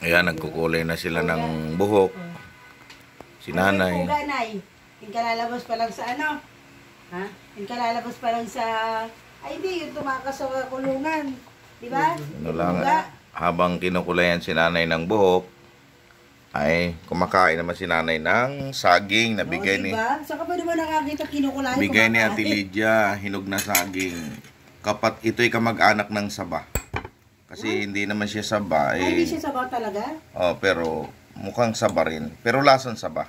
Ayan, nagkukulay na sila ng buhok. Si nanay. Yung kalalabas pa lang sa ano? Ha? Yung kalalabas pa lang sa... Ay, hindi. Yung tumakas sa kulungan. Di ba? Ano lang, habang kinukulayan si nanay ng buhok, ay kumakain naman si nanay ng saging na bigay ni... Diba? Saka pa naman nakakita kinukulayan. Bigay ni Ate Lydia, hinog na saging. Ito'y kamag-anak ng saba. Kasi hindi naman siya saba. Ay, hindi siya saba talaga? Oh, pero mukhang saba rin. Pero lasang saba.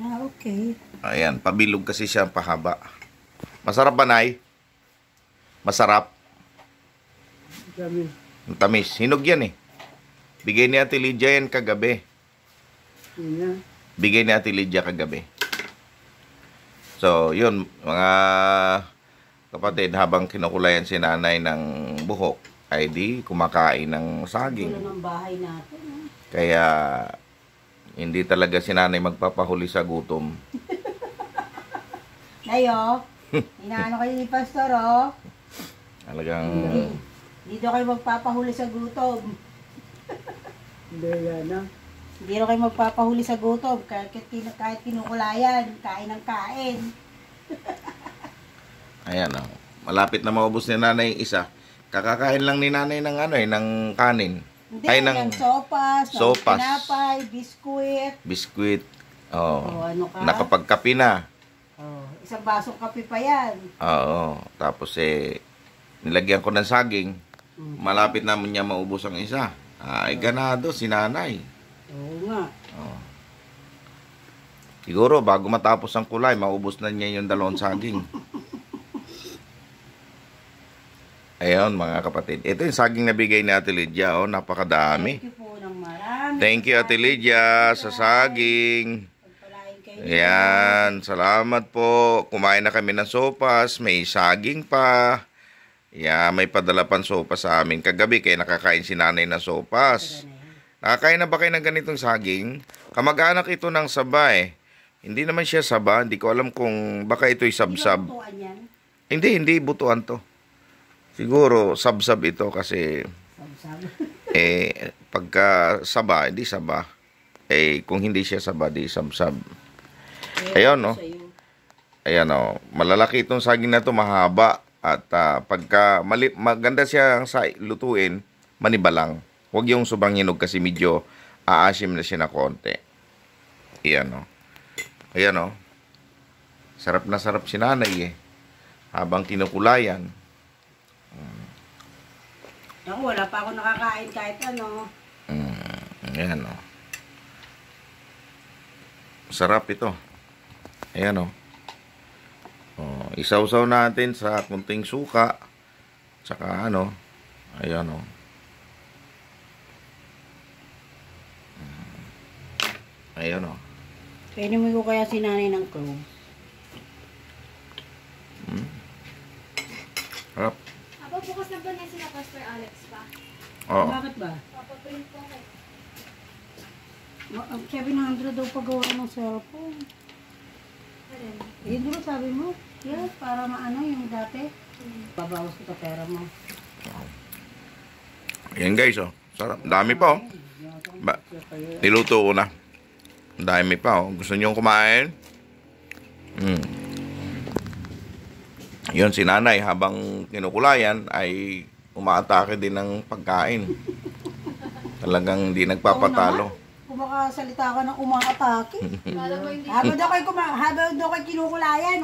Ah, okay. Ayan, pabilog kasi siya pahaba. Masarap ba, Nay? Masarap? Tamis. Tamis. Hinog yan eh. Bigay ni Ate Lydia yan kagabi. Bigay ni Ate Lydia kagabi. So, yun, mga kapatid, habang kinukulayan si nanay ng buhok, ay di kumakain ng saging. Wala ng bahay natin. Kaya, hindi talaga si nanay magpapahuli sa gutom. Ayo, inaano kayo ni Pastor, oh. Talagang... Hindi daw kayo magpapahuli sa gutom. Hindi daw kayo magpapahuli sa gutom. Kahit kinukulayan, kain ng kain. Ayan, oh. Malapit na maubos ni nanay yung isa. Kakakain lang ni nanay ng ng kanin. Hindi, ay, ng sopas, ng sopas, pinapay, biskuit. Biskuit. Oh. Ano ka? Nakapagkapi na. Oh, isang basong kape pa yan. Oo. Tapos nilagyan ko ng saging. Malapit naman niya maubos ang isa. Ay, ganado si nanay. Oo nga. Oh. Siguro, bago matapos ang kulay, maubos na niya yung 2 saging. Ayun, mga kapatid. Ito yung saging na bigay ni Ate Lydia. Oh, napakadami. Thank you po ng marami. Thank you, Ate Lydia, sa saging. Ayan, salamat po. Kumain na kami ng sopas. May saging pa. Yeah, may padala pang sopas sa amin kagabi. Kaya nakakain si nanay na sopas. Nakakain na ba kayo ng ganitong saging? Kamag-anak ito ng saba eh. Hindi naman siya saba. Hindi ko alam kung baka ito'y sabsab. Hindi butuan to. Siguro, sabsab ito kasi pagka saba, hindi saba. Kung hindi siya saba, di sabsab. Ayun, no? Ayan, no? Malalaki itong saging na to, mahaba. At pagka maganda siya sa lutuin, manibalang. Huwag yung sobrang hinog kasi medyo aasim na siya na konti. Ayan, no? Ayan, no? Sarap na sarap si nanay eh. Habang kinukulayan. Ako, wala pa ako nakakain kahit ano. Ayan, no? Sarap ito. Ayan, no? Isaw-saw natin sa kunting suka. Tsaka ayan, no? Ayan, no? Kainin mo ko kaya si nanay ng clove. Harap. Bukas na ba na sila Pastor Alex pa? Oo. Bakit ba? Papaprint po kayo. 700 daw pagawa ng cellphone. Yun diba sabi mo? Yes, para maano yung dati. Babawas ko sa pera mo. Ayan guys, oh. Sarap. Dami pa, oh. Niluto ko na. Dami pa, oh. Gusto niyo kumain? Yun, si nanay habang kinukulayan ay umaatake din ng pagkain. Talagang hindi nagpapatalo. Kung makasalita ka ng umaatake. Habang daw kayo kinukulayan,